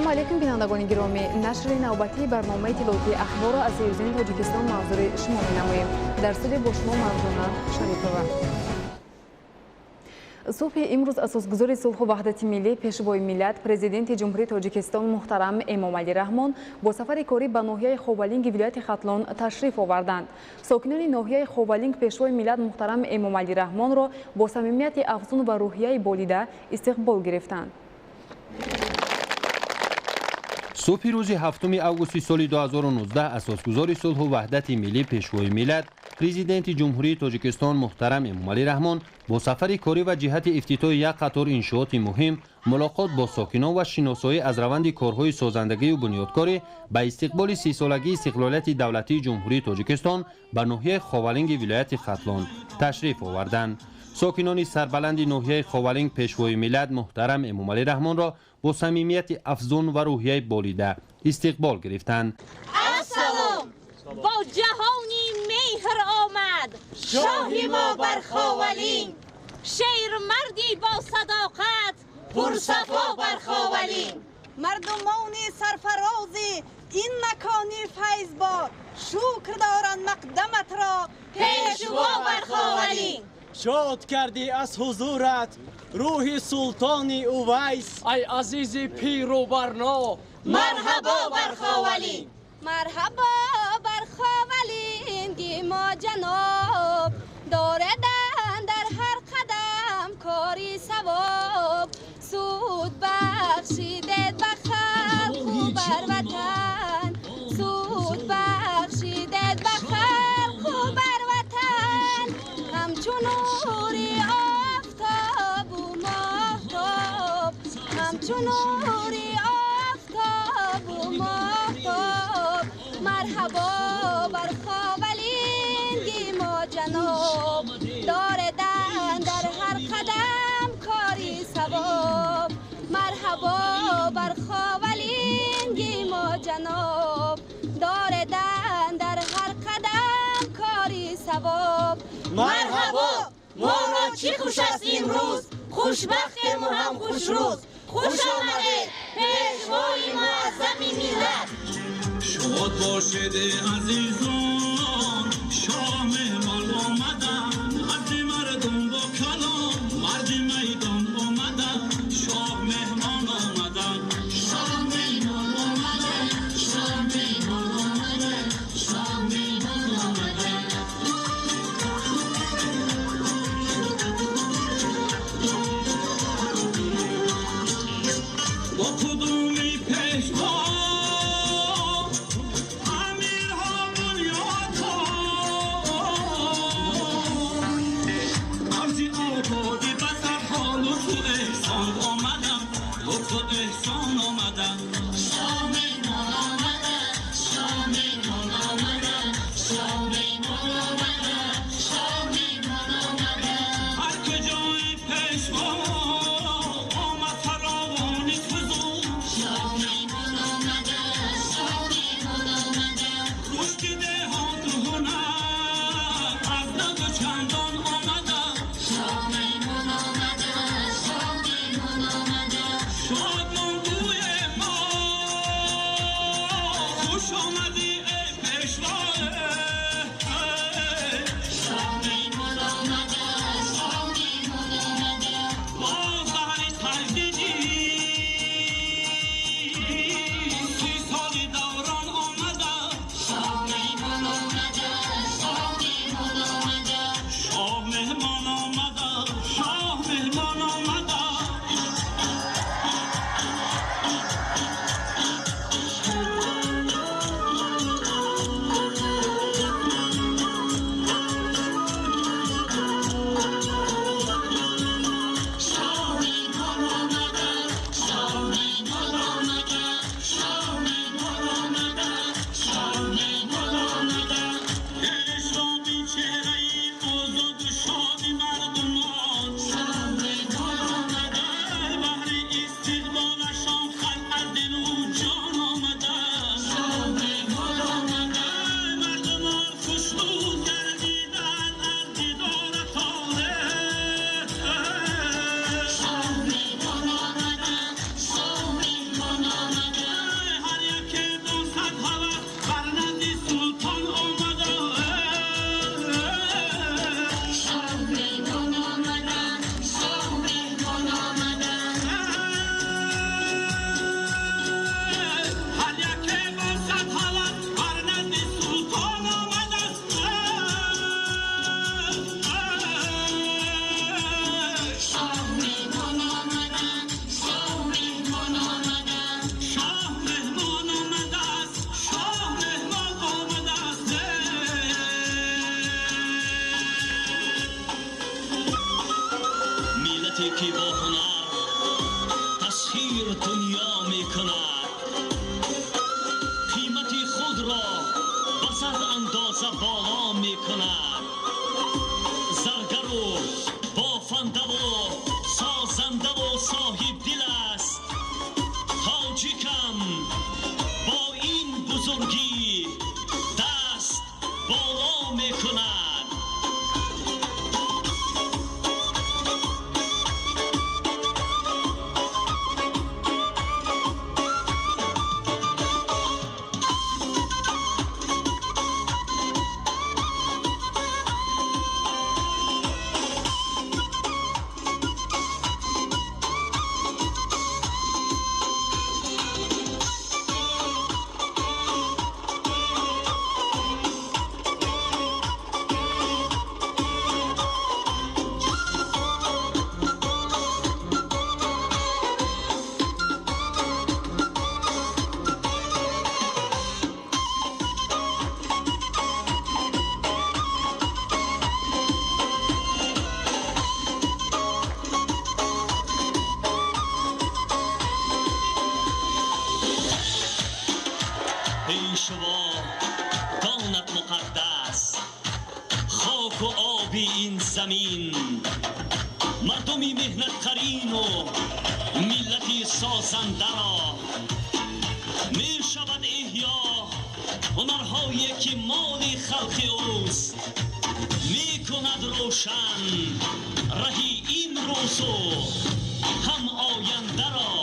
салому алейкум бинандагони гиромӣ. Нашри навбатии барномаи тиловати ахборо аз телевизиони Тоҷикистон мавзури шумо менамоем. Дар студия бо шумо Мардона Шарипова. صبح امروز اساسگذار صلح و وحدت ملی پیشوای ملت پرزیدنت جمهوری تاجیکستان محترم امام علی رحمان با سفر کاری به ناحیه خوبالینگ ولایت خطلون تشریف آوردند. ساکنان ناحیه خوبالینگ پیشوای ملت محترم امام علی رحمان را با صمیمیت افزون و روحیه بالیده استقبال گرفتند. صبح روز 7 اوگوست سال 2019 اساسگذار صلح و وحدت ملی پیشوای ملت پرزیدنت جمهوری تاجیکستان محترم امام علی رحمان با سفر کاری و جهت افتتاح یک قطار انشاءات مهم ملاقات با ساکنان و شناسایی از روند کارهای سازندگی و بنیادکاری به استقبال 30 سالگی استقلالیت دولتی جمهوری تاجیکستان به ناحیه خوالینگ ولایت خطلون تشریف آوردند. ساکنان سربلند ناحیه خوالینگ پیشوای ملت محترم امام علی رحمان را با صمیمیت افزون و روحیه بالیده استقبال گرفتند. السلام با جهانی مهر آمد شاهی ما بر خوالینگ، شیر مردی با صداقت پرصفا بر خوالینگ، مردمان سرفرازی این مکانی فیض باد شکر دارند مقدمت را پیشوا بر خوالینگ. شاد کردی از حضورت روح سلطان اویس ای عزیز پیر و برنا. مرحبا بر خوالینگ، مرحبا بر خوالینگ ما جناب، داردن در هر قدم کاری ثواب، سود بخشیدید به خلق و بر وطن، سود بخشیدید به خلق و بر وطن، همچون نوری آفتاب و ماهتاب، همچون نوری آفتاب و ماهتاب، مرحبا بر خوالینگ ما جناب، داردن در هر قدم کاری ثواب، مرحبا بر خوالینگ ما جناب، داردن در هر قدم کاری ثواب. مرحبا ما را چی خوش است امروز، خوشبختیم و هم خوش روز، خوش آمدید پیشوای معظم ملت. شاد باشید عزیزان شاه مهمان آمدن، مرد مردم با کلام مرد میدان آمدن، شاه مهمان آمدن، شاه مهمان آمدن، شاه مهمان آمدن، شاه مهمان آمدن. با کدومی پیشوا امیرها بنیاد پرواز بالا می کند. زرگر و بافنده و سازنده و صاحب دل است. تاجیکم با این بزرگی دست بالا می کند. زمین مردمی مهنت کرین و ملتی سازنده را می شود احیا هنرهایی که مال خلق اوست می کند روشن رهی این روز و هم آینده را.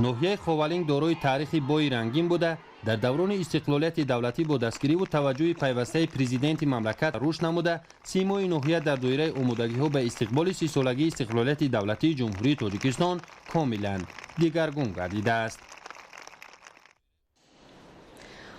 ناحیه خاولینگ دارای تاریخی بوی رنگین بوده. در دوران استقلالیت دولتی با دستگیری و توجه پیوسته پرزیدنت مملکت رشد نموده. سیمای ناحیه در دایره آمادگی ها به استقبال 30 سالگی استقلالیت دولتی جمهوری تاجیکستان کاملا دگرگون گردیده است.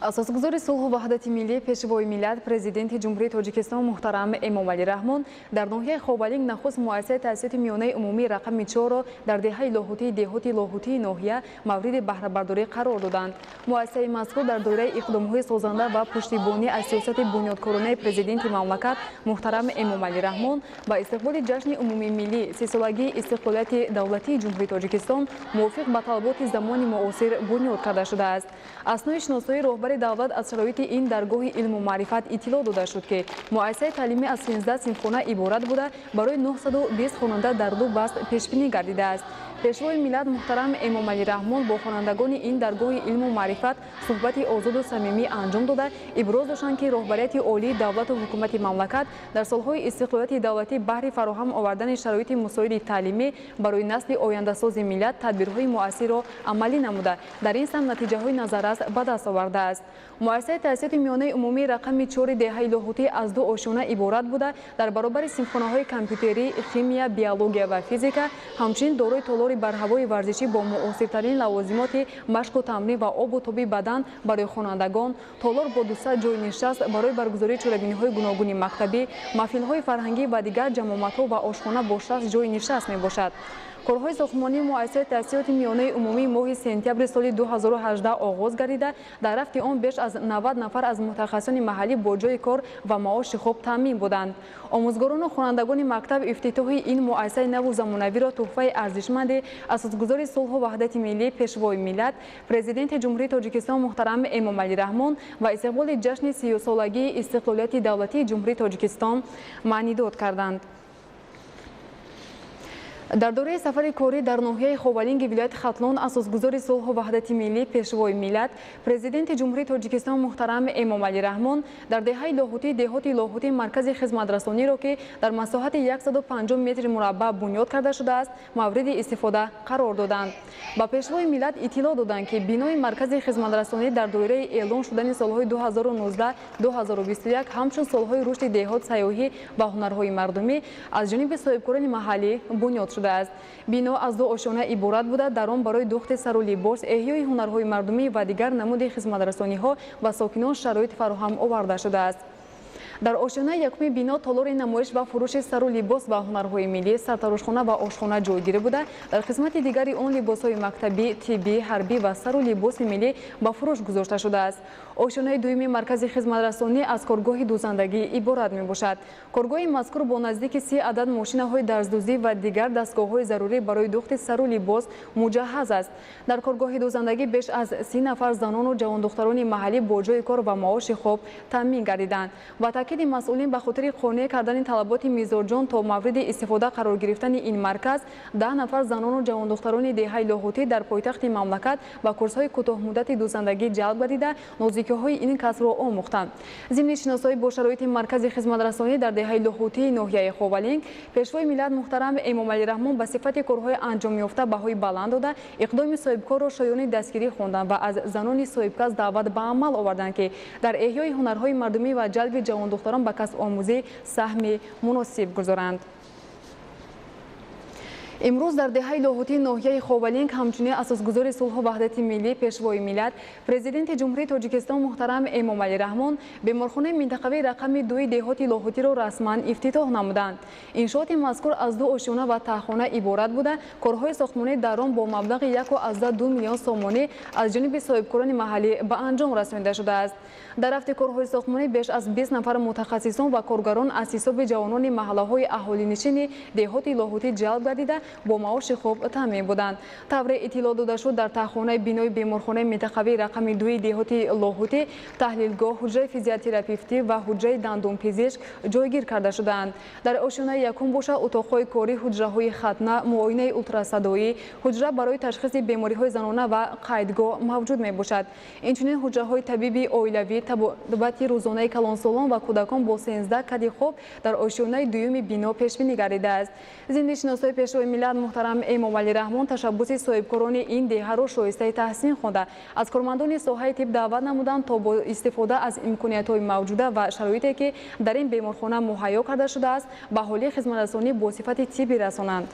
اساسگزار صلح و وحدت ملی پیشوای ملت پرزیدنت جمهوری تاجیکستان محترم امامعلی رحمان در ناحیه خاولینگ نخست مؤسسه تأسیس میانه عمومی رقم 4 را در دهه لاهوتی ناحیه مورد بهره برداری قرار دادند. مؤسسه مذکور در دایره اقدام‌های سازنده و پشتیبانی از سیاست بنیادکارانه پرزیدنت مملکت محترم امامعلی رحمان با استقبال جشن عمومی ملی 30 سالگی استقلالیت دولتی جمهوری تاجیکستان موافق با طلبات زمان معاصر بنیاد کرده شده است. اثنای شناسایی رهبر دولت از شرایط این درگاه علم و معرفت اطلاع داده شد که مؤسسه تعلیمی از 13 سیمخانه عبارت بوده برای 920 خواننده در 2 بست پیش بینی گردیده است. پیشوای ملت محترم امامعلی رحمان با خوانندگان این درگاه علم و معرفت صحبت آزاد و صمیمی انجام داده ابراز داشتند که رهبریت عالی دولت و حکومت مملکت در سالهای استقلالیت دولتی بهر فراهم آوردن شرایط مساعد تعلیمی برای نسل آینده ساز ملت تدبیرهای مؤثر را عملی نموده در این سمت نتیجه های نظررس به دست آورده است. مؤسسه تأسیس میانه عمومی رقم 4 دهه لاهوتی از 2 آشونه عبارت بوده در برابر سیمخانه‌های کامپیوتری، شیمیا، بیولوژیا و فیزیک همچنین دارای تالار برهوای ورزشی با معاصرترین لوازمات مشق و تمرین و آب و تاب بدن برای خوانندگان، تالار با 200 جای نشست برای برگزاری چهاربینی‌های گوناگون مکتبی، محفل‌های فرهنگی و دیگر جمعیت‌ها و آشخانه با 60 جای نشست میباشد. کارهای ساختمانی مؤسسه تأسیسات میانه عمومی ماه سپتامبر سال 2018 آغاز گردیده در رفت آن بیش از 90 نفر از متخصصان محلی با جای کار و معاش خوب تامین بودند. آموزگاران و خوانندگان مکتب افتتاح این مؤسسه نو و زمانوی را تحفه ارزشمند اساسگزار صلح و وحدت ملی پیشوای ملت پرزیدنت جمهوری تاجیکستان محترم امامعلی رحمان و استقبال جشن 30 سالگی استقلالیت دولتی جمهوری تاجیکستان معنی داد کردند. در دوره سفر کاری در ناحیه خاولینگ ولایت خطلون اساسگزار صلح و وحدت ملی پیشوای ملت پرزیدنت جمهوری تاجیکستان محترم امامعلی رحمان در دهه لاهوتی مرکز خدمت رسانی را که در مساحت 150 متر مربع بنیاد کرده شده است مورد استفاده قرار دادند. با پیشوای ملت اطلاع دادند که بنای مرکز خدمت رسانی در دوره اعلان شدن سالهای 2019 2021 همچون سالهای رشد دهات سیاحی و هنرهای مردمی از جانب صاحبکاران محلی بنیاد شده است. بنا از 2 آشیانه عبارت بوده در آن برای دوخت سر و لباس، احیای هنرهای مردمی و دیگر نمود خدمت رسانی ها و ساکنان شرایط فراهم آورده شده است. در آشیانه یکم بنا تالار نمایش و فروش سر و لباس و هنرهای ملی، سرتراشخانه و آشخانه جایگیری بوده. در قسمت دیگری آن لباسهای مکتبی، طبی، حربی و سر و لباس ملی با فروش گذاشته شده است. ошиёнаи дуюми маркази хизматрасонӣ аз коргоҳи дузандагӣ иборат мебошад. Коргоҳи мазкур бо наздики 30 адад мошинаҳои дарздӯзӣ ва дигар дастгоҳҳои зарурӣ барои духти сару либос муҷаҳҳаз аст. Дар коргоҳи дузандагӣ беш аз 30 нафар занону ҷавондухтарони маҳаллӣ бо ҷои кор ва маоши хоб таъмин гардиданд. Ва таъкиди масъулин ба хотири қонеъ кардани талаботи мизорҷон то мавриди истифода қарор гирифтани ин марказ 10 нафар занону ҷавондухтарони деҳаи лоҳутӣ дар пойтахти мамлакат ба курсҳои кӯтоҳмуддати дузандагӣ ҷалб гардида нозикиҳои ин касбро омӯхтанд. Зимни шиносоӣ бо шароити маркази хизматрасонӣ дар деҳаи лоҳутии ноҳияи Ховалинг пешвои миллат муҳтарам Эмомалӣ Раҳмон ба сифати корҳои анҷомёфта баҳои баланд дода иқдоми соҳибкорро шоёни дастгирӣ хонданд ва аз занони соҳибкас даъват ба амал оварданд ки дар эҳёи ҳунарҳои мардумӣ ва ҷалби ҷавондухтарон ба касбомӯзӣ саҳми муносиб гузоранд. имрӯз дар деҳаи лоҳутии ноҳияи Ховалинг ҳамчунин асосгузори сулҳу ваҳдати миллӣ пешвои миллат президенти ҷумҳурии Тоҷикистон муҳтарам Эмомалӣ Раҳмон беморхонаи минтақавии рақами 2 деҳоти лоҳутиро расман ифтитоҳ намуданд. иншооти мазкур аз 2 ошиёна ва таҳхона иборат буда корҳои сохтмонӣ дар он бо маблағи 1,2 миллион сомонӣ аз ҷониби соҳибкорони маҳаллӣ ба анҷом расонида шудааст. дар рафти корҳои сохтмонӣ беш аз 20 нафар мутахассисон ва коргарон аз ҳисоби ҷавонони маҳаллаҳои аҳолинишини деҳоти лоҳутӣ ҷалб гардида бо маоши хуб таъмин буданд. тавре иттилоъ дода шуд, дар таҳхонаи бинои беморхонаи минтақавии рақами 2 деҳоти лоҳутӣ таҳлилгоҳ, ҳуҷраи физиотерапевтӣ ва ҳуҷраи дандонпизишк ҷойгир карда шудаанд. дар ошиёнаи якум боша утоқҳои корӣ, ҳуҷраҳои хатна, муоинаи ултрасадоӣ, ҳуҷра барои ташхиси бемориҳои занона ва қайдгоҳ мавҷуд мебошад. инчунин ҳуҷраҳои табиби оилавӣ, табобати рӯзонаи калонсолон ва кӯдакон бо 13 кади хоб дар ошиёнаи дуюми бино пешбинӣ гардидааст. зиндишиносои пешвои миллат муҳтарам Эмомалӣ Раҳмон ташаббуси соҳибкорони ин деҳаро шоистаи таҳсин хонда аз кормандони соҳаи тиб даъват намуданд то бо истифода аз имкониятҳои мавҷуда ва шароите ки дар ин беморхона муҳайё карда шудааст ба ҳолии хизматрасонӣ бо сифати тиббӣ расонанд.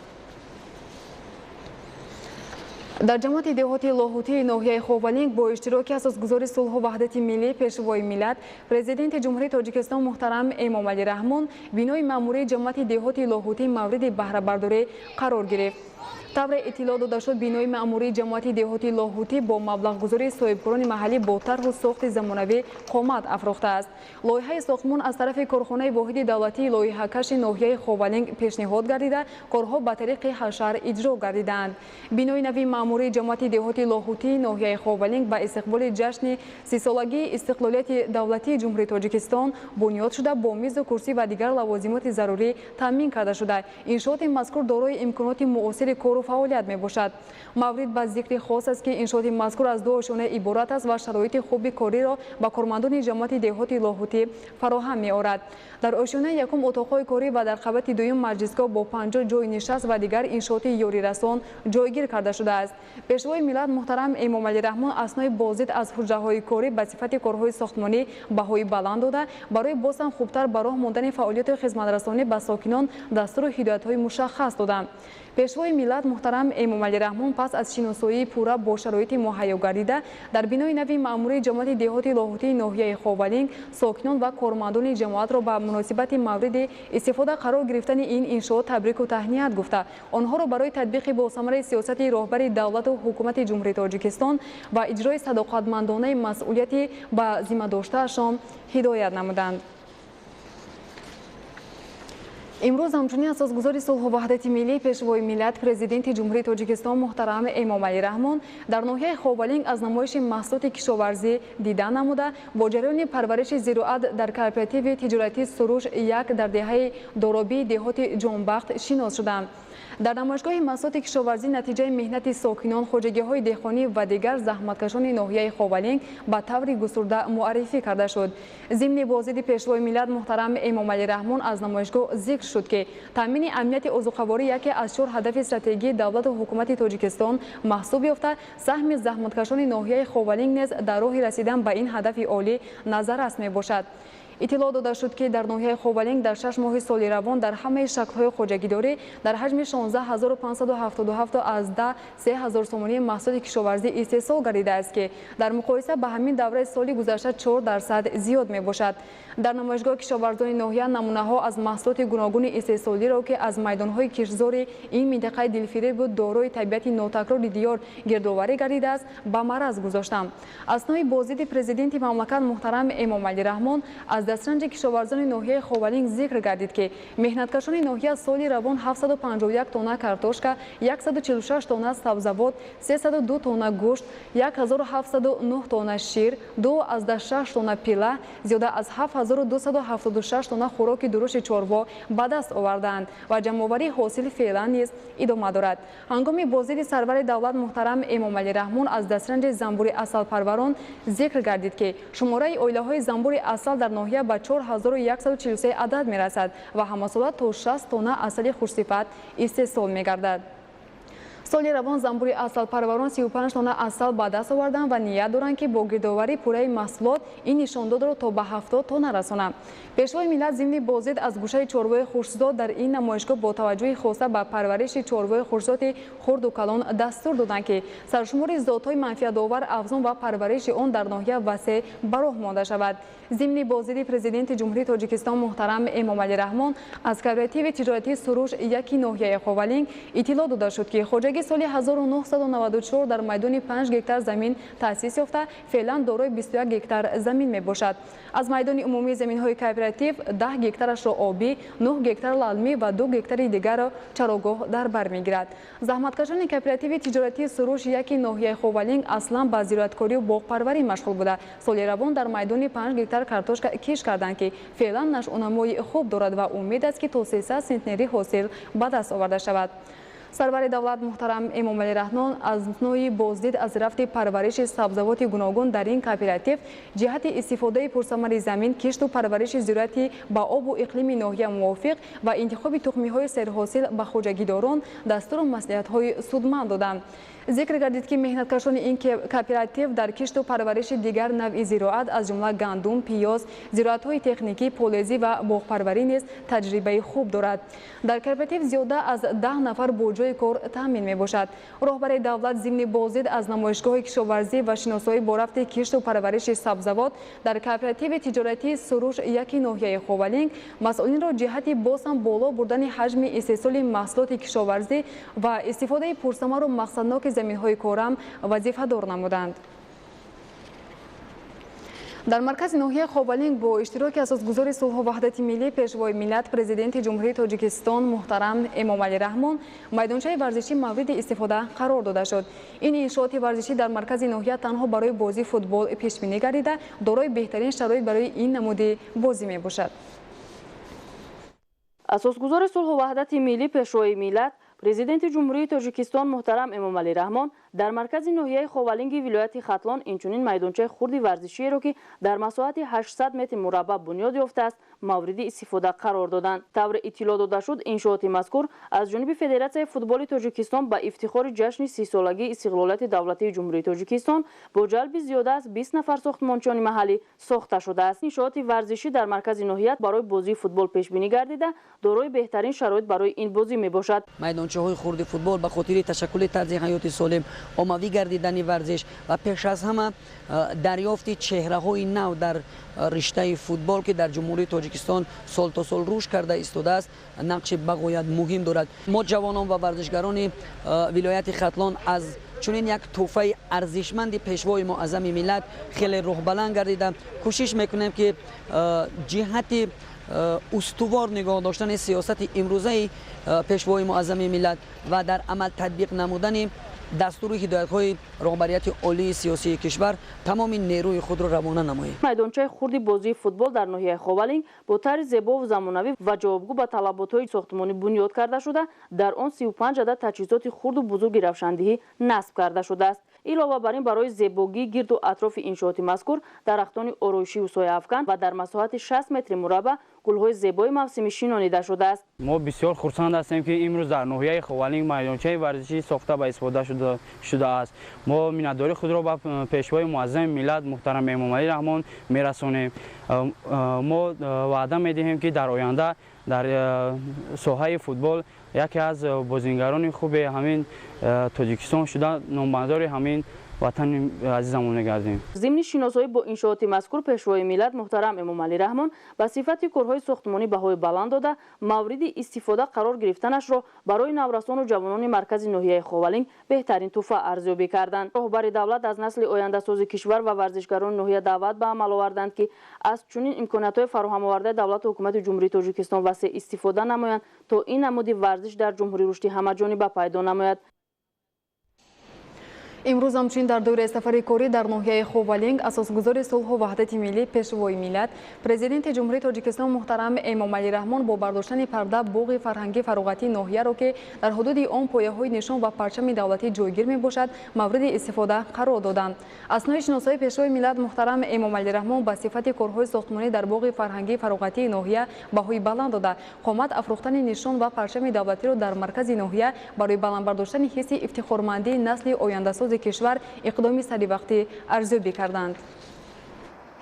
дар ҷамоати деҳоти лоҳутии ноҳияи Ховалинг бо иштироки асосгузори сулҳу ваҳдати миллӣ пешвои миллат президенти ҷумҳурии Тоҷикистон муҳтарам Эмомалӣ Раҳмон бинои маъмурии ҷамоати деҳоти лоҳутӣ мавриди баҳрабардорӣ қарор гирифт. тавре иттилоъ дода шуд, бинои маъмурии ҷамоати деҳоти лоҳутӣ бо маблағгузории соҳибкорони маҳаллӣ бо тарҳу сохти замонавӣ қомат афрохтааст. лоиҳаи сохтмон аз тарафи корхонаи воҳиди давлатии лоиҳакаши ноҳияи Ховалинг пешниҳод гардида корҳо ба тариқи ҳашар иҷро гардидаанд. бинои нави маъмурии ҷамоати деҳоти лоҳутии ноҳияи Ховалинг ба истиқболи ҷашни 30-солагии истиқлолияти давлатии ҷумҳурии Тоҷикистон бунёд шуда бо мизу курсӣ ва дигар лавозимоти зарурӣ таъмин карда шуда иншооти мазкур дорои имконоти муосири кору фаъолият мебошад. маврид ба зикри хос аст ки иншооти мазкур аз 2 ошиёна иборат аст ва шароити хуби кориро ба кормандони ҷамоати деҳоти лоҳутӣ фароҳам меорад. дар ошиёнаи якум утоқҳои корӣ ва дар қабати дуюм маҷлисгоҳ бо 50 ҷои нишаст ва дигар иншооти ёрирасон ҷойгир карда шудааст. пешвои миллат муҳтарам Эмомалӣ Раҳмон аснои бозид аз ҳуҷраҳои корӣ ба сифати корҳои сохтмонӣ баҳои баланд дода барои боз ҳам хубтар ба роҳ мондани фаъолияти хизматрасонӣ ба сокинон дастуру ҳидоятҳои мушаххас доданд. пешвои миллат муҳтарам Эмомалӣ Раҳмон пас аз шиносоии пурра бо шароити муҳайё гардида дар бинои нави маъмурии ҷамоати деҳоти лоҳутии ноҳияи Ховалинг сокинон ва кормандони ҷамоатро ба муносибати мавриди истифода қарор гирифтани ин иншоот табрику таҳният гуфта онҳоро барои татбиқи босамараи сиёсати роҳбари давлату ҳукумати ҷумҳурии Тоҷикистон ва иҷрои садоқатмандонаи масъулияти ба зиммадоштаашон ҳидоят намуданд. имрӯз ҳамчунин асосгузори сулҳу ваҳдати миллӣ пешвои миллат президенти ҷумҳурии Тоҷикистон муҳтарам Эмомалӣ Раҳмон дар ноҳияи Ховалинг аз намоиши маҳсулоти кишоварзӣ дидан намуда бо ҷараёни парвариши зироат дар кооперативи тиҷоратии Суруш 1 дар деҳаи Доробии деҳоти Ҷонбахт шинос шуданд. дар намоишгоҳи маҳсулоти кишоварзӣ натиҷаи меҳнати сокинон, хоҷагиҳои деҳқонӣ ва дигар заҳматкашони ноҳияи Ховалинг ба таври густурда муаррифӣ карда шуд. зимни бозиди пешвои миллат муҳтарам Эмомалӣ Раҳмон аз намоишгоҳ зикр шуд ки таъмини амнияти озуқаворӣ яке аз 4 ҳадафи стратегии давлату ҳукумати Тоҷикистон маҳсуб ёфта, саҳми заҳматкашони ноҳияи Ховалинг нез дар роҳи расидан ба ин ҳадафи олӣ назаррас мебошад. اطلاع داده شد که در ناحیه خوالینگ در 6 ماه سال روان در همه شکل‌های خوجگیداری در حجم 16577 از 3000 سومانی محصول کشاورزی استحصال گردیده است که در مقایسه با همین دوره سال گذشته 4% زیاد میباشد. در نمایشگاه کشاورزان ناحیه نمونه‌ها از محصولات گوناگون استحصالی را که از میدان‌های کشتزاری این منطقه دلفریب بود دارای طبیعت ناتکرار دیار گردآوری گردیده است به معرض گذاشتم. اثنای بازدید پرزیدنت مملکت محترم امامعلی رحمان از دسترنج کشاورزان ناحیه خوالینگ ذکر گردید که محنتکشان ناحیه سال روان 751 تن کارتوشکا، 146 تن سبزیجات، 302 تن گوشت، 1709 تن شیر، 2.6 تن پیله، زیاده از 7276 تن خوراک درشت چاروا به دست آوردند و جمع‌آوری حاصل فعلا نیز ادامه دارد. هنگام بازدید سرور دولت محترم امامعلی رحمان از دسترنج زنبور عسل پروران ذکر گردید که شماره اویله‌های زنبور عسل در ناحیه به 4143 عدد می‌رسد و همساله تا 60 تن عسل خوش‌صفت استحصال می‌گردد. سال روان زنبور عسل پروران 35 تن عسل به دست آوردند و نیت دارند که با گردآوری پوره محصولات این نشانداد را تا به 70 تن رسانند. پیشوای ملت ضمن بازدید از گوشه چاروای خورشزاد در این نمایشگاه با توجه خاصه به پرورش چاروای خورشزاد خرد و کلان دستور دادند که سرشمار ذات‌های منفعت آور افزون و پرورش آن در ناحیه وسیع به راه مانده شود. ضمن بازدید پرزیدنت جمهوری تاجیکستان محترم امامعلی رحمان از کوپراتیو تجارتی سروش یکی ناحیه خوالینگ اطلاع داده شد که خواجگی سال 1994 در میدان 5 گکتار زمین تأسیس یافته فعلا دارای 21 گکتار زمین می باشد. از میدان عمومی زمین‌های کوپراتیو 10 گکتارش را آبی، 9 گکتار لالمی و 2 گکتار دیگر را چراگاه در بر میگیرد. زحمتکشان کوپراتیو تجارتی سروش یکی ناحیه خوالینگ اصلا به زراعتکاری و باغپروری مشغول بوده. سال روان در میدان 5 گکتار کارتوشکا کش کردند که فعلا نشأه‌نمای خوب دارد و امید است که تا 300 سنتنری حاصل به دست آورده شود. سرور دولت محترم امامعلی رحمان از نوع بازدید از رفت پرورش سبزیجات گوناگون در این کوپراتیو جهت استفاده پرثمر زمین، کشت و پرورش زراعتی با آب و اقلیم ناحیه موافق و انتخاب تخم‌های سرحاصل به خوجگیداران دستور و مصلحت‌های سودمند دادند. ذکر گردید که محنتکشان این کوپراتیو در کشت و پرورش دیگر نوع زراعت از جمله گندم، پیاز، زراعت‌های تکنیکی، پولزی و باغپروری نیز تجربه خوب دارد. در کوپراتیو زیاده از 10 نفر با جای کار تامین میباشد. رهبر دولت ضمن بازدید از نمایشگاه کشاورزی و شناسایی با رفت کشت و پرورش سبزیجات در کوپراتیو تجارتی سروش یکی ناحیه خوالینگ مسئولین را جهت بازم بالا بردن حجم استحصال محصولات کشاورزی و استفاده پرثمر و مقصدناک زمین‌های کارم وظیفه دار نمودند. در مرکز ناحیه خوالینگ با اشتراک اساسگزار صلح و وحدت ملی پیشوای ملت پرزیدنت جمهوری تاجیکستان محترم امامعلی رحمان میدانچه ورزشی مورد استفاده قرار داده شد. این انشاءات ورزشی در مرکز ناحیه تنها برای بازی فوتبال پیش بینی گردیده دارای بهترین شرایط برای این نمود بازی می باشد. اساسگزار صلح و وحدت ملی پیشوای ملت پرزیدنت جمهوری تاجیکستان محترم امامعلی رحمان در مرکز ناحیه خوالینگ ولایت خطلون اینچنین میدانچه خردی ورزشی را که در مساحت 800 متر مربع بنیاد یافته است مورد استفاده قرار دادند. طور اطلاع داده شد انشاءات مذکور از جانب فدراسیون فوتبال تاجیکستان با افتخار جشن 30 سالگی استقلالیت دولتی جمهوری تاجیکستان با جلب زیاده از 20 نفر ساختمانچیان محلی ساخته شده است. انشاءات ورزشی در مرکز ناحیه برای بازی فوتبال پیش بینی گردیده دارای بهترین شرایط برای این بازی می باشد. میدانچه‌های خرد فوتبال به خاطر تشکل طرز حیات سالم عمومی گردیدن ورزش و پیش از همه دریافت چهره‌های نو در رشته فوتبال که در جمهوری تاجیکستان سال تا سال رشد کرده ایستاده است نقش بقایت مهم دارد. ما جوانان و ورزشکاران ولایت خطلون از چنین یک تحفه ارزشمند پیشوای معظم ملت خیلی روح بلند گردیده کوشش میکنیم که جهت استوار نگاه داشتن سیاست امروزه پیشوای معظم ملت و در عمل تطبیق نمودن دستور و هدایت‌های رهبریت عالی سیاسی کشور تمام نیروی خود را روانه نماییم. میدانچه خردی بازی فوتبال در ناحیه خوالینگ با طرز زیبا و زمانوی و جوابگو به طلبات‌های ساختمانی بنیاد کرده شده در آن 35 عدد تجهیزات خرد و بزرگ روشندهی نصب کرده شده است. علاوه بر این برای زیبایی گرد و اطراف انشاءات مذکور درختان آرایشی و سایه افکن و در مساحت 60 متر مربع گل‌های زیبای موسمی شناخته شده است. ما بسیار خرسند هستیم که امروز در ناحیه خوالینگ میدانچه ورزشی ساخته به استفاده شده است. ما میانه‌داری خود را به پیشوای معظم ملت محترم امام علی رحمان میرسانیم. ما وعده میدهیم که در آینده در ساحه فوتبال یکی از بازیگران خوب همین تاجیکستان شده نامبردار همین وطن عزیزمون می‌گردیم. ضمن شناسایی با انشاءات مذکور پیشوای ملت محترم امام علی رحمان با صفت کارهای ساختمانی بهای بلند داده مورد استفاده قرار گرفتنش را برای نورسان و جوانان مرکز ناحیه خوالینگ بهترین تحفه ارزیابی کردند. راهبر دولت از نسل آینده ساز کشور و ورزشکاران ناحیه دعوت به عمل آوردند که از چنین امکانات‌های فراهم آورده دولت و حکومت جمهوری تاجیکستان وسیع استفاده نمایند تا این نمود ورزش در جمهوری رشدی همه‌جانبه پیدا نماید. امروز همچنین در دوره سفر کاری در ناحیه خوالینگ اساسگذار صلح و وحدت ملی پیشوای ملت پرزیدنت جمهوری تاجیکستان محترم امام علی رحمان با برداشتن پرده باغ فرهنگی فراغتی ناحیه را که در حدود آن پایه‌های نشان و پرچم دولتی جایگیر میباشد مورد استفاده قرار دادند. اثنای شناسایی پیشوای ملت محترم امام علی رحمان با صفت کارهای ساختمانی در باغ فرهنگی فراغتی ناحیه بهای بلند داده قامت افروختن نشان و پرچم دولتی را در مرکز ناحیه برای بلند برداشتن حس افتخارمندی نسل آینده‌ساز کشور اقدامی سری وقتی ارزیابی کردند.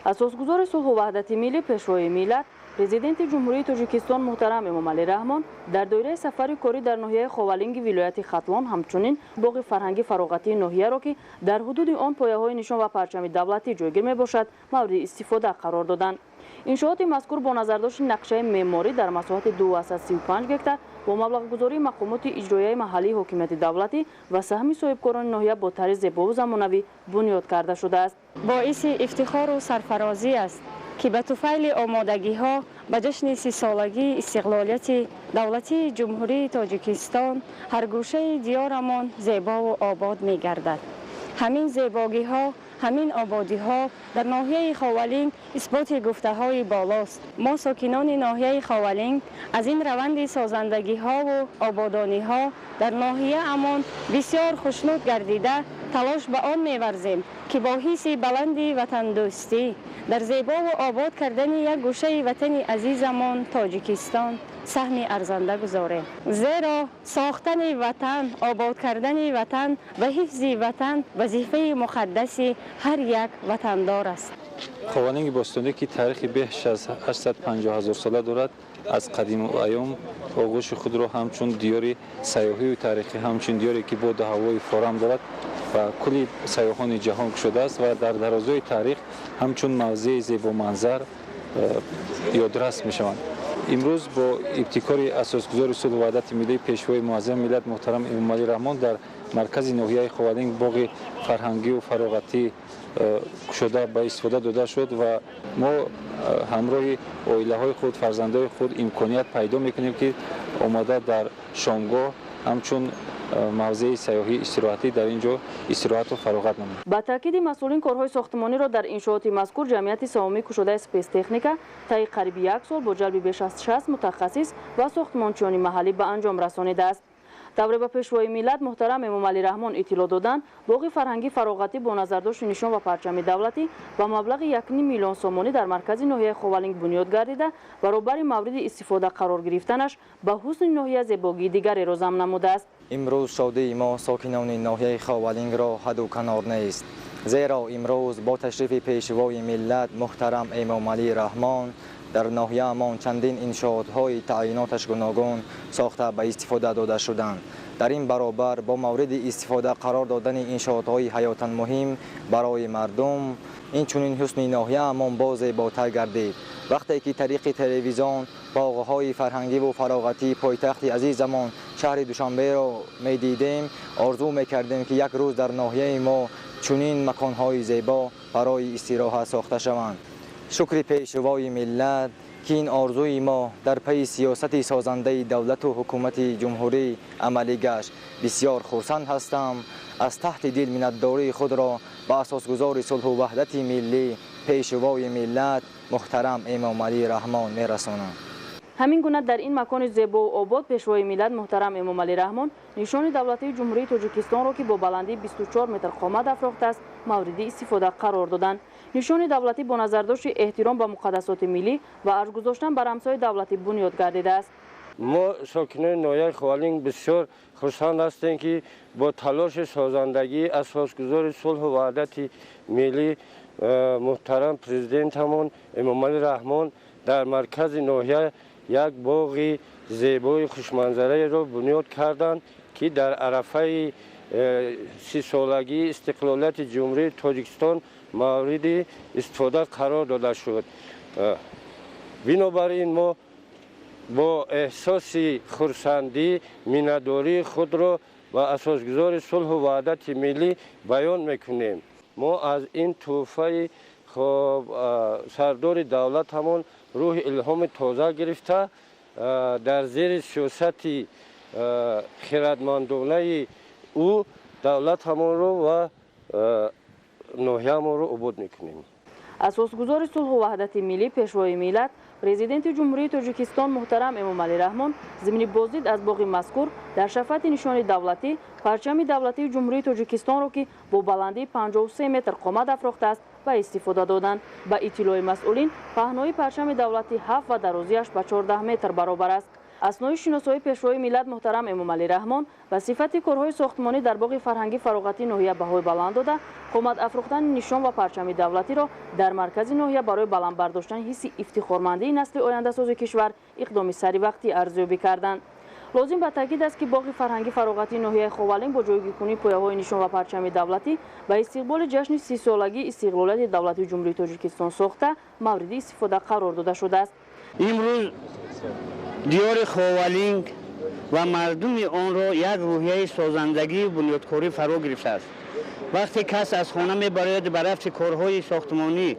اساسگذار صلح و وحدت ملی پیشوای ملت پرزیدنت جمهوری تاجیکستان محترم امام علی رحمان در دوره سفر کاری در ناحیه خوالینگ ولایت خطلون همچنین باغ فرهنگی فراغتی ناحیه را که در حدود آن پایه‌های نشان و پرچم دولتی جایگیر میباشد مورد استفاده قرار دادند. انشاءات مذکور با نظرداشت نقشه معماری در مساحت 235 هکتار با مبلغ‌گذاری مقامات اجرایی محلی حکومت دولتی و سهم صاحبکاران ناحیه با طرز زیبا و زمانوی بنیاد کرده شده است. باعث افتخار و سرفرازی است که به طفیل آمادگی‌ها به جشن 30 سالگی استقلالیت دولت جمهوری تاجیکستان هر گوشه دیارمان زیبا و آباد می‌گردد. همین زیبایی‌ها همین آبادی‌ها در ناحیه خوالینگ اثبات گفته‌های بالاست. ما ساکنان ناحیه خوالینگ از این روند سازندگی‌ها و آبادانی‌ها در ناحیه امان بسیار خوشنود گردیده تلاش به آن می‌ورزیم که با حس بلندی وطن دوستی در زیبا و آباد کردن یک گوشه وطن عزیزمان تاجیکستان سهم ارزنده گذاریم. زیرا ساختن وطن، آباد کردن وطن و حفظ وطن وظیفه مقدس هر یک وطندار است. خوالینگ باستانی که تاریخ بیش از 850,000 ساله دارد از قدیم و ایام آغوش خود را همچون دیاری سیاحی و تاریخی همچون دیاری که بود هوای فراهم دارد و کلی سیاحان جهان شده است و در درازای تاریخ همچون موضع زیبا منظر یادرس می شوند. امروز با ابتکار اساسگذار صلح و وحدت ملی پیشوای معظم ملت محترم امام علی رحمان در مرکز ناحیه خوالینگ باغ فرهنگی و فراغتی شده به استفاده داده شد و ما همراه عائله‌های خود فرزندان خود امکانیت پیدا میکنیم که آماده در شامگاه همچون موضع سیاحی استراحتی در اینجا استراحت و فراغت نمود. با تاکید مسئولین کارهای ساختمانی را در انشاءات مذکور جمعیت سهامی کشوده اسپیس تکنیکا طی قریب 1 سال با جلب بیش از 60 متخصص و ساختمانچیان محلی به انجام رسانیده است. دوره به پیشوای ملت محترم امام علی رحمان اطلاع دادند باغ فرهنگی فراغتی با نظرداشت نشان و پرچم دولتی با مبلغ 1.5 میلیون سومانی در مرکز ناحیه خوالینگ بنیاد گردیده برابر مورد استفاده قرار گرفتنش به حسن ناحیه زیبایی دیگری را ضمن نموده است. امروز شادی ما ساکنان ناحیه خوالینگ را حد و کنار نیست، زیرا امروز با تشریف پیشوای ملت محترم امام علی رحمان در ناحیه امان چندین انشاءات‌های تعییناتش گوناگون ساخته به استفاده داده شدند. در این برابر با مورد استفاده قرار دادن انشاءات‌های حیاتاً مهم برای مردم این چنین حسن ناحیه امان باز زیباتر گردید. وقتی که طریق تلویزیون باغ‌های فرهنگی و فراغتی پایتخت عزیزمان شهر دوشنبه را می‌دیدیم آرزو می‌کردیم که یک روز در ناحیه ما چنین مکان‌های زیبا برای استراحت ساخته شوند. شکر پیشوای ملت که این آرزوی ما در پی سیاست سازنده دولت و حکومت جمهوری عملی گشت. بسیار خرسند هستم. از تحت دل منتداری خود را به اساسگذار صلح و وحدت ملی پیشوای ملت محترم امام علی رحمان میرسانم. همین گونه در این مکان زیبا و آباد پیشوای ملت محترم امام علی رحمان نشان دولتی جمهوری تاجیکستان را که با بلندی 24 متر قامت افراخته است مورد استفاده قرار دادند. нишони давлатӣ бо назардошти эҳтиром ба муқаддасоти миллӣ ва арш гузоштан бар рамзҳои давлатӣ бунёд гардидааст. мо сокинони ноҳияи Ховалинг бисёр хурсанд ҳастем ки бо талоши созандагии асосгузори сулҳу ваҳдати миллӣ муҳтарам президентамон Эмомалӣ Раҳмон дар маркази ноҳия як боғи зебои хушманзараеро бунёд карданд ки дар арафаи 30-солагии истиқлолияти ҷумҳурии Тоҷикистон мавриди истифода қарор дода шуд. Бинобар ин мо бо эҳсоси хурсандӣ миннатдории худро ба асосгузори сулҳу ваҳдати миллӣ баён мекунем. мо аз ин тӯҳфаи сардори давлатамон рӯҳи илҳоми тоза гирифта дар зери сиёсати хиратмандонаи ӯ давлатамонро ва ноҳиямонро обод мекунем. асосгузори сулҳу ваҳдати миллӣ пешвои миллат президенти ҷумҳурии Тоҷикистон муҳтарам Эмомалӣ Раҳмон зимни боздид аз боғи мазкур дар шафати нишони давлатӣ парчами давлатии ҷумҳурии Тоҷикистонро ки бо баландии 53 метр қомат афрохтааст ба истифода доданд. Ба иттилои масъулин паҳнои парчами давлатӣ 7 ва дарозиаш ба 14 метр баробар аст. аснои шиносои пешвои миллат муҳтарам Эмомалӣ Раҳмон ба сифати корҳои сохтмонӣ дар боғи фарҳангӣ фароғати ноҳия баҳои баланд дода қомат афрохтани нишон ва парчами давлатиро дар маркази ноҳия барои баланд бардоштани ҳисси ифтихормандии насли ояндасози кишвар иқдоми саривақтӣ арзёбӣ карданд. лозим ба таъкид аст ки боғи фарҳангӣ фароғати ноҳияи Ховалинг бо ҷойгиркунии пояҳои нишон ва парчами давлатӣ ба истиқболи ҷашни 30-солагии истиқлолияти давлати ҷумҳурии Тоҷикистон сохта мавриди истифода қарор дода шудааст. имрӯз диёри Ховалинг ва мардуми онро як рӯҳияи созандагии бунёдкорӣ фаро гирифтааст. вақте кас аз хона мебарояд ба рафти корҳои сохтмонӣ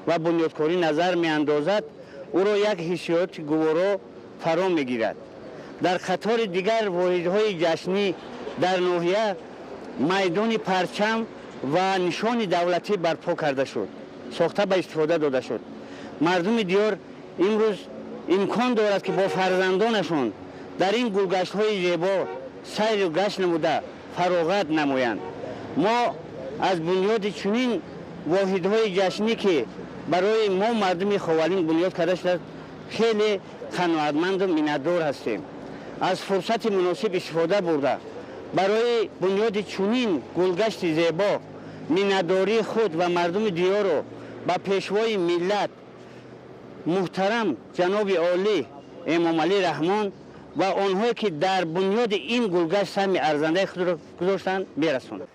ва бунёдкорӣ назар меандозад, ӯро як ҳиссиёти гуворо фаро мегирад. дар қатори дигар воҳидҳои ҷашнӣ дар ноҳия майдони парчам ва нишони давлатӣ барпо карда шуд, сохта ба истифода дода шуд. мардуми диёр имрӯз имкон дорад ки бо фарзандонашон дар ин гулгаштҳои зебо сайру гашт намуда фароғат намоянд. мо аз бунёди чунин воҳидҳои ҷашнӣ ки барои мо мардуми Ховалинг бунёд карда шуданд хеле қаноатманду миннатдор ҳастем. аз фурсати муносиб истифода бурда барои бунёди чунин гулгашти зебо миннатдории худ ва мардуми диёрро ба пешвои миллат муҳтарам ҷаноби олӣ Эмомалӣ Раҳмон ва онҳое ки дар бунёди ин гулгашт сами арзандаи худро гузоштанд мерасонам.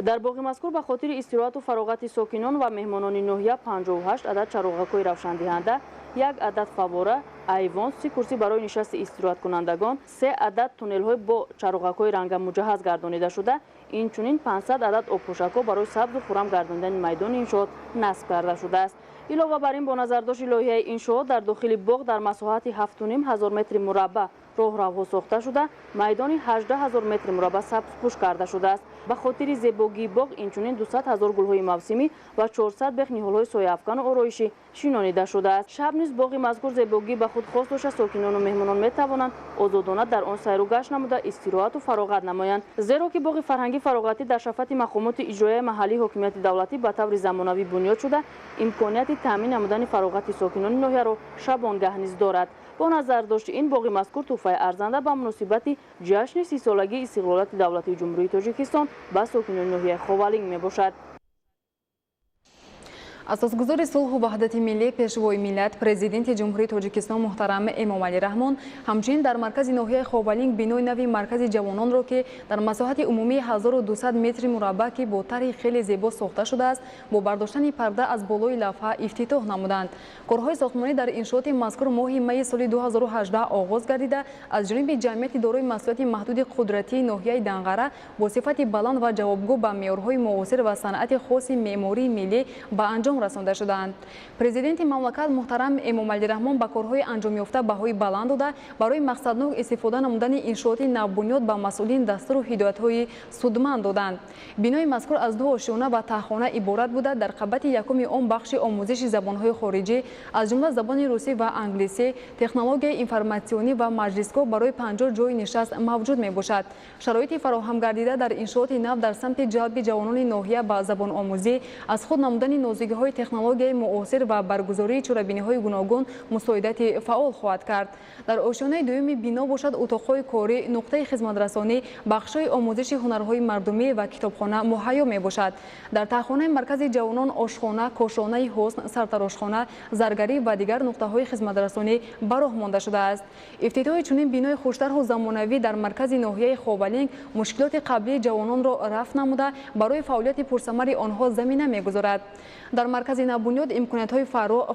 дар боғи мазкур ба хотири истироҳату фароғати сокинон ва меҳмонони ноҳия 58 адад чароғакҳои равшандиҳанда, 1 адад фаввора, айвон, 30 курсӣ барои нишасти истироҳаткунандагон, 3 адад туннелҳои бо чароғакҳои ранга муҷаҳҳаз гардонида шуда, инчунин 500 адад обпӯшакҳо барои сабзу хурам гардонидани майдони иншоот насб карда шудааст. илова бар ин бо назардошти лоиҳаи иншоот дар дохили боғ дар масоҳати 7500 метри мурабба роҳравҳо сохта шуда, майдони 18000 метри мурабба сабзпӯш карда шудааст. ба хотири зебогии боғ инчунин 200 000 гулҳои мавсимӣ ва 400 бех ниҳолҳои сояафкану ороишӣ шинонида шудааст. шаб низ боғи мазкур зебогӣ ба худ хос доша сокинону меҳмонон метавонанд озодона дар он сайру гашт намуда истироҳату фароғат намоянд, зеро ки боғи фарҳангӣ фароғатӣ дар шафати мақомоти иҷроияи маҳаллии ҳокимияти давлатӣ ба таври замонавӣ бунёд шуда, имконияти таъмин намудани фароғати сокинони ноҳияро шабонгаҳ низ дорад. бо назардошти ин боғи мазкур тӯҳфаи арзанда ба муносибати ҷашни 30-солагии истиқлолияти давлати ҷумҳурии Тоҷикистон ба сокинони ноҳияи Ховалинг мебошад. اساسگذار صلح و وحدت ملی پیشوای ملت پرزیدنت جمهوری تاجیکستان محترم امامعلی رحمان همچنین در مرکز ناحیه خوالینگ بینای نوی مرکز جوانان را که در مساحت عمومی 1200 متر مربع که با طرح خیلی زیبا ساخته شده است با برداشتن پرده از بالای لوحه افتتاح نمودند. کارهای ساختمانی در انشاءات مذکور ماه می سال 2018 آغاز گردیده از جانب جمعیت دارای مسئولیت محدود قدرتی ناحیه دنقره با صفت بلند و جوابگو به معیارهای معاصر و صنعت خاص معماری ملی به انجام رسانده شدند. پرزیدنت مملکت محترم امامعلی رحمان با کارهای انجام یافته بهای بلند داده برای مقصدناک استفاده نمودن انشاءات نوبنیاد به مسئولین دستور و هدایت‌های سودمند دادند. بنای مذکور از دو آشیانه و تهخانه عبارت بوده. در قبط یکم آن بخش آموزش زبان‌های خارجی از جمله زبان روسی و انگلیسی، تکنولوژی اینفورماسیونی و مجلسگاه برای 50 جای نشست موجود میباشد. شرایط فراهم گردیده در انشاءات نو در سمت جلب جوانان ناحیه با زبان آموزی از خود نمودن نوزگی‌های های تکنولوژی معاصر و برگزاری چوره‌بینی‌های گوناگون مساعدت فعال خواهد کرد. در آشیانه دوم بینا باشد اتاق‌های کاری، نقطه خدمترسانی، بخش‌های آموزش هنرهای مردمی و کتابخانه مهیا میباشد. در تاخانه مرکز جوانان آشخانه، کاشانه حسن، سرتراشخانه، زرگری و دیگر نقطه‌های خدمترسانی براه مانده شده است. افتتاح چنین بینای خوش‌طرح و زمانوی در مرکز ناحیه خوابالینگ مشکلات قبلی جوانان را رفع نموده برای فعالیت پرثمر آنها زمینه می‌گذارد. در مرکز نبنیاد امکانات‌های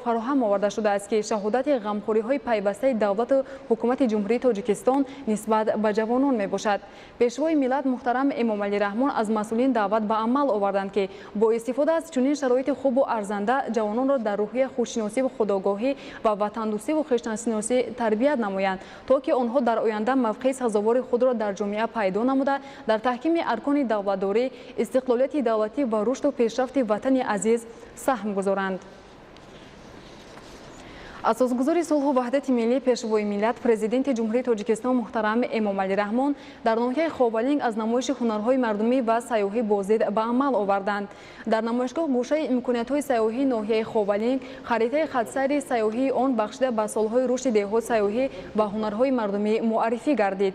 فراهم آورده شده است که شهادت غمخوری‌های پیوسته دولت و حکومت جمهوری تاجیکستان نسبت به جوانان میباشد. پیشوای ملت محترم امام علی رحمان از مسئولین دعوت به عمل آوردند که با استفاده از چنین شرایط خوب و ارزنده جوانان را در روحیه خودشناسی و خودآگاهی و وطن‌دوستی و خویشتن‌شناسی تربیت نمایند تا که آنها در آینده موقع سزاوار خود را در جامعه پیدا نموده در تحکیم ارکان دولتداری، استقلالیت دولتی و رشد و پیشرفت وطن عزیز سهم گذارند. اساسگزار صلح و وحدت ملی پیشوای ملت پرزیدنت جمهوری تاجیکستان محترم امام علی رحمان در ناحیه خوابالینگ از نمایش هنرهای مردمی و سیاحی بازدید به عمل آوردند. در نمایشگاه گوشه امکانات‌های سیاحی ناحیه خوابالینگ خریطه خط‌سیر سیاحی آن بخشیده به سالهای رشد دهات سیاحی و هنرهای مردمی معرفی گردید.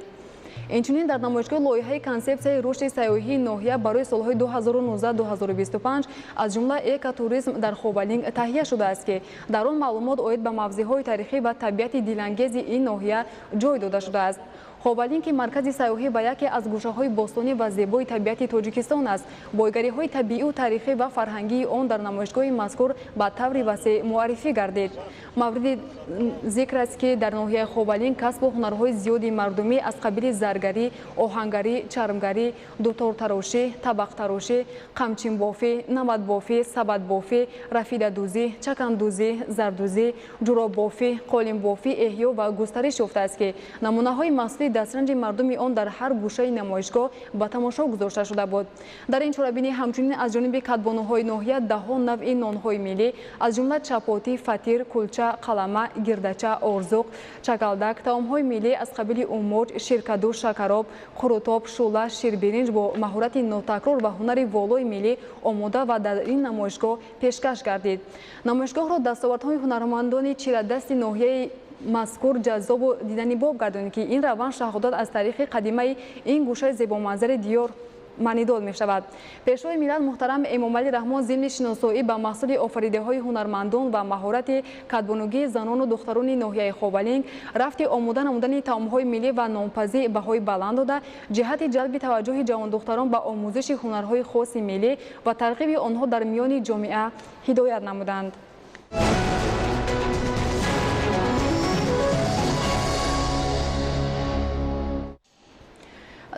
اینچنین در نمایشگاه لایحه کنسپسیای رشد سیاحی ناحیه برای سالهای 2019-2025 از جمله اکوتوریسم در خوابالینگ تهیه شده است که در آن معلومات عاید به موضوعهای تاریخی و طبیعت دلانگیز این ناحیه جای داده شده است. خوابالینگ که مرکز سیاحی و یکی از گوشه‌های باستانی و زیبای طبیعت تاجیکستان است، بایگری‌های طبیعی و تاریخی و فرهنگی آن در نمایشگاه مذکور به طور وسیع معرفی گردید. مورد ذکر است که در ناحیه خوابالینگ کسب و هنرهای زیادی مردمی از قبیل زرگری، آهنگری، چرمگری، دوتارتراشی، طبق تراشی، قمچین بافی، نمد بافی، سبد بافی، رفیده دوزی، چکندوزی، زردوزی، جوراب بافی، قالین بافی احیا و گسترش یافته است که نمونه‌های محصول دسترنج مردم آن در هر گوشه نمایشگاه به تماشا گذاشته شده بود. در این چوره‌بینی همچنین از جانب کدبانوهای ناحیه ده‌ها نوع نان‌های ملی از جمله چپاتی، فطیر، کلچه، قلمه، گردچه، آرزوق، چکلدک، طعام‌های ملی از قبیل اوموج، شیرکدو، شکراب، قروتاب، شوله، شیربرنج با مهارت ناتکرار و هنر والای ملی آماده و در این نمایشگاه پیشکش گردید. نمایشگاه را دستاوردهای هنرمندان چیره‌دست ناحیه مذکور جذاب و دیدنی باب گردانید که این روند شهادت از تاریخ قدیمی این گوشه زیبا منظر دیار معنیدار می شود. پیشوای ملت محترم امام علی رحمان ضمن شناسایی به محصول آفریده‌های هنرمندان و مهارت کدبانوگی زنان و دختران ناحیه خوابالینگ رفت آماده نمودن طعام‌های ملی و نامپزی بهای بلند داده جهت جلب توجه جوان دختران به آموزش هنرهای خاص ملی و ترغیب آنها در میان جامعه هدایت نمودند.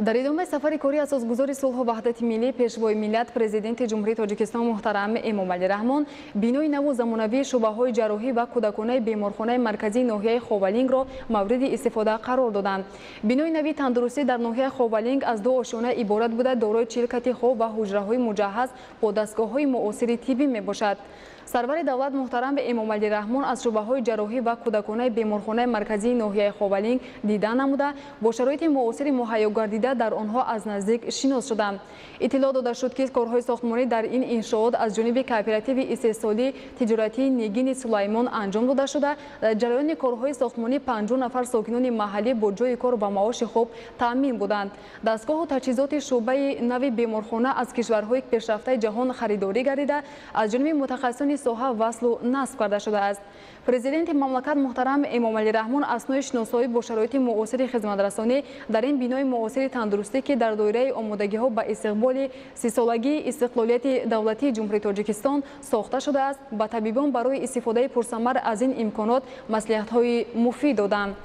در ادامه سفر کاری اساسگزار صلح و وحدت ملی پیشوای ملت پرزیدنت جمهوری تاجیکستان محترم امام علی رحمان بینای نو و زمانوی شعبه‌های جراحی و کودکانه بیمارخانه مرکزی ناحیه خوابالینگ را مورد استفاده قرار دادند. بینای نوی تندرستی در ناحیه خوابالینگ از دو آشیانه عبارت بوده دارای 40 کت خواب و حجره‌های مجهز با دستگاه‌های معاصر طبی میباشد. سرور دولت محترم به امام علی رحمان از شعبه‌های جراحی و کودکانه بیمارخانه مرکزی ناحیه خوابالینگ دیدن نموده با شرایط معاصر مهیا گردیده در آنها از نزدیک شناس شدند. اطلاع داده شد که کارهای ساختمانی در این انشاءات از جانب کوپراتیو استحصالی تجارتی نگین سلیمان انجام داده شده. در جریان کارهای ساختمانی 50 نفر ساکنان محلی با جای کار و معاش خوب تامین بودند. دستگاه و تجهیزات شعبه نو بیمارخانه از کشورهای پیشرفته جهان خریداری گردیده از جانب متخصصان ساحه وصل و نصب کرده شده است. پرزیدنت مملکت محترم امام علی رحمان اثنای شناسایی با شرایط معاصر خدمترسانی در این بینای معاصر تندرستی که در دایره آمادگی‌ها به استقبال 30 سالگی استقلالیت دولتی جمهوری تاجیکستان ساخته شده است به طبیبان برای استفاده پرثمر از این امکانات مصلحت‌های مفید دادند.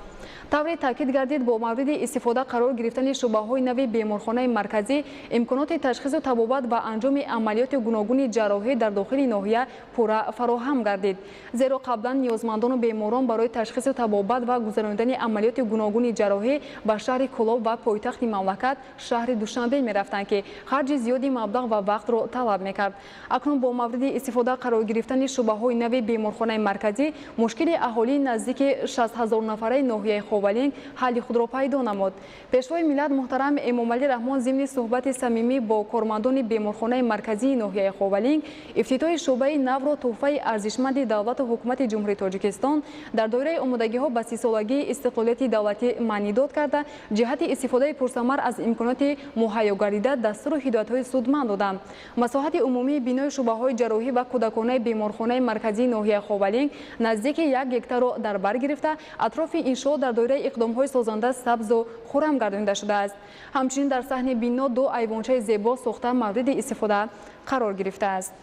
طوری تاکید گردید با مورد استفاده قرار گرفتن شعبه‌های نو بیمارخانه مرکزی امکانات تشخیص و طبابت و انجام عملیات گوناگون جراحی در داخل ناحیه پورا فراهم گردید. زیرا قبلا نیازمندان و بیماران برای تشخیص و طبابت و گذراندن عملیات گوناگون جراحی به شهر کلوب و پایتخت مملکت شهر دوشنبه می‌رفتند که خرج زیادی مبلغ و وقت را طلب می‌کرد. اکنون با مورد استفاده قرار گرفتن شعبه‌های نو بیمارخانه مرکزی مشکل اهالی نزدیک 60,000 نفره ناحیه ноҳияи ховалинг ҳалли худро пайдо намуд. пешвои миллат муҳтарам эмомалӣ раҳмон зимни суҳбати самимӣ бо кормандони беморхонаи марказии ноҳияи ховалинг ифтитоҳи шӯъбаи навро тӯҳфаи арзишманди давлату ҳукумати ҷумҳурии Тоҷикистон дар доираи омодагиҳо ба сисолагии истиқлолияти давлатӣ маънӣ дод карда ҷиҳати истифодаи пурсамар аз имконоти муҳайё гардида дастуру ҳидоятҳои судманд додам. Масоҳати умумии бинои шӯъбаҳои ҷарроҳӣ ва кӯдаконаи беморхонаи марказии ноҳияи ховалинг наздики 1 гектарро дар бар гирифта атрофи иншоот дар доираи иқдомҳои созанда сабзу хурам гардонида шудааст. Ҳамчунин дар саҳни бино 2 айвончаи зебо сохта мавриди истифода қарор гирифтааст.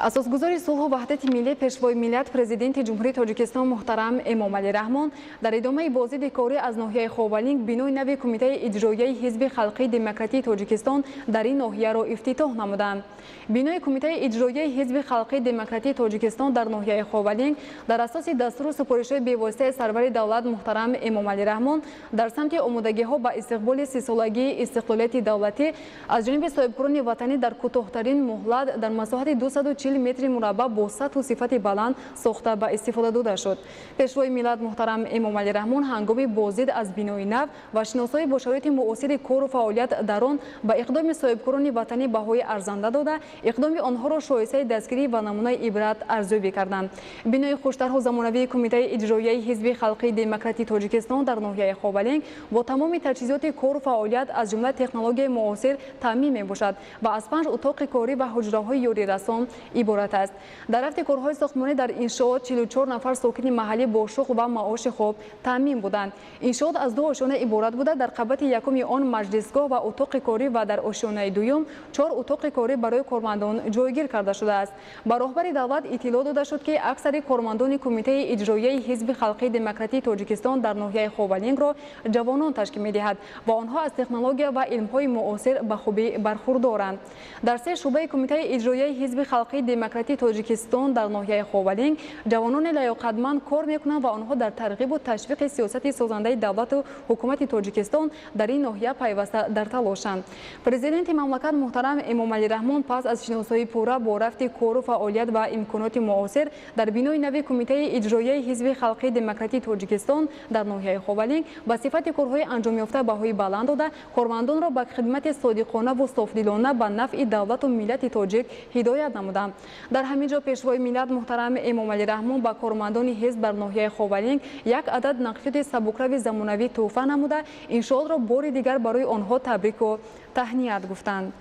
асосгузори сулҳу ваҳдати миллӣ пешвои миллат президенти ҷумҳурии Тоҷикистон муҳтарам Эмомалӣ Раҳмон дар идомаи бозиди корӣ аз ноҳияи ховалинг бинои нави кумитаи иҷроияи ҳизби халқии демократии Тоҷикистон дар ин ноҳияро ифтитоҳ намуданд. бинои кумитаи иҷроияи ҳизби халқии демократии Тоҷикистон дар ноҳияи ховалинг дар асоси дастуру супоришҳои бевоситаи сарвари давлат муҳтарам Эмомалӣ Раҳмон дар самти омодагиҳо ба истиқболи сисолагии истиқлолияти давлатӣ аз ҷониби соҳибкорони ватанӣ дар кӯтоҳтарин муҳлат дар масоҳати 240 метри мураббаъ бо сатҳу сифати баланд сохта ба истифода дода шуд. пешвои миллат муҳтарам Эмомалӣ Раҳмон ҳангоми бозид аз бинои нав ва шиносоӣ бо шароити муосири кору фаъолият дар он ба иқдоми соҳибкорони ватанӣ баҳои арзанда дода иқдоми онҳоро шоисаи дастгирӣ ва намунаи ибрат арзёбӣ карданд. бинои хуштарҳу замонавии кумитаи иҷроияи ҳизби халқии демократии Тоҷикистон дар ноҳияи ховалинг бо тамоми таҷҳизоти кору фаъолият аз ҷумла технологияи муосир таъмин мебошад ва аз 5 утоқи корӣ ва ҳуҷраҳои ёрирасон иборат است. در رفت کارهای ساختمانی در انشاءات 44 نفر ساکن محلی با شغل و معاش خوب تامین بودند. انشاءات از 2 آشیانه عبارت بوده. در قبط یکم آن مجلسگاه و اتاق کاری و در آشیانه دوم 4 اتاق کاری برای کارمندان جایگیر کرده شده است. با راهبر دولت اطلاع داده شد که اکثر کارمندان کمیته اجرایی حزب خلقی دموکراتی تاجیکستان در ناحیه خوالینگ را جوانان تشکیل می‌دهد و آنها از تکنولوژی و علم‌های معاصر به خوبی برخوردارند. در سه شعبه کمیته اجرایی حزب خلقی دموکراتی تاجیکستان در ناحیه خوالینگ جوانان لیاقتمند کار می‌کنند و آنها در ترغیب و تشویق سیاست سازنده دولت و حکومت تاجیکستان در این ناحیه پیوسته در تلاشند. پرزیدنت مملکت محترم امامعلی رحمان پس از شناسایی پوره با رفت کار و فعالیت و امکانات معاصر در بینای نوی کمیته اجرایی حزب خلقی دموکراتی تاجیکستان در ناحیه خوالینگ با صفت کارهای انجام یافته بهای بلند داده کارمندان را به خدمت صادقانه و صافدلانه به نفع دولت و ملت تاجیک هدایت نمودند. در همین جا پیشوای ملت محترم امامعلی رحمان با کارمندان حزب در ناحیه خوالینگ یک عدد نقشیات سبکروی زمانوی تحفه نموده انشاءالله را بار دیگر برای آنها تبریک و تهنیت گفتند.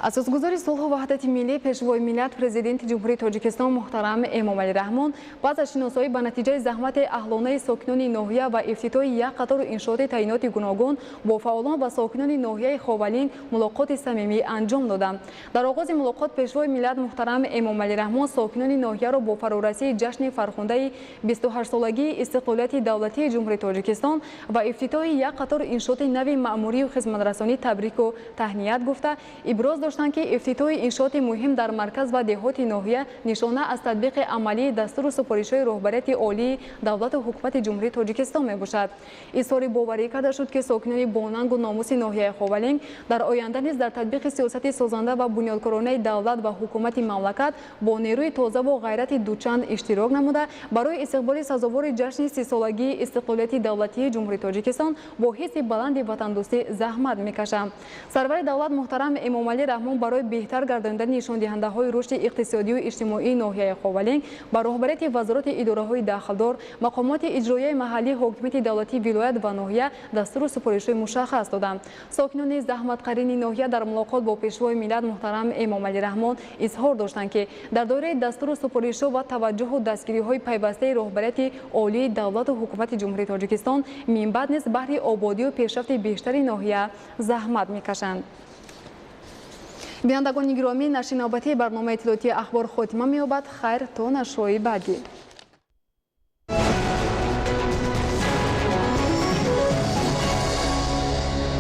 اساسگزار صلح و وحدت ملی پیشوای ملت پرزیدنت جمهوری تاجیکستان محترم امامعلی رحمان بعد از شناسایی به نتیجه زحمت اهلانه ساکنان ناحیه و افتتاح یک قطار انشاءات تعیینات گوناگون با فعالان و ساکنان ناحیه خوالینگ ملاقات صمیمی انجام دادند. در آغاز ملاقات پیشوای ملت محترم امامعلی رحمان ساکنان ناحیه را با فرارسی جشن فرخنده 28 سالگی استقلالیت دولتی جمهوری تاجیکستان و افتتاح یک قطار انشاءات نوی مأموری و خدمترسانی تبریک و تهنیت گفته ابراز که افتتاح انشاءات مهم در مرکز و دهات ناحیه نشانه از تطبیق عملی دستور سپارش‌های رهبریت عالی دولت و حکومت جمهوری تاجیکستان میباشد. اظهار باوری کرده شد که ساکنان باننگ و ناموس ناحیه خوالینگ در آینده نیز در تطبیق سیاست سازنده و بنیادکارانه دولت و حکومت مملکت با نیروی تازه و غیرت دوچند اشتراک نموده برای استقبال سزاوار جشن 30 سالگی استقلالیت دولتی جمهوری تاجیکستان با حس بلند وطندوستی زحمت میکشند. سرور دولت محترم امامعلی رحمان برای بهتر گرداندن نشان دهنده‌های رشد اقتصادی و اجتماعی ناحیه خوالینگ با رهبریت وزارت اداره‌های داخلدار مقامات اجرایی محلی حکومت دولتی ولایت و ناحیه دستور سپارش‌های مشخص دادند. ساکنان زحمت‌قرین ناحیه در ملاقات با پیشوای ملت محترم امامعلی رحمان اظهار داشتند که در دوره دستور سپارش‌ها و توجه و دستگیری‌های پیوسته رهبریت عالی دولت و حکومت جمهوری تاجیکستان منبع نیز بهره آبادی و پیشرفت بیشتر ناحیه زحمت می‌کشند. بینندگان گرامی نشر نوبتی برنامه اطلاعاتی اخبار خاتمه می‌یابد. خیر تا نشریه بعدی.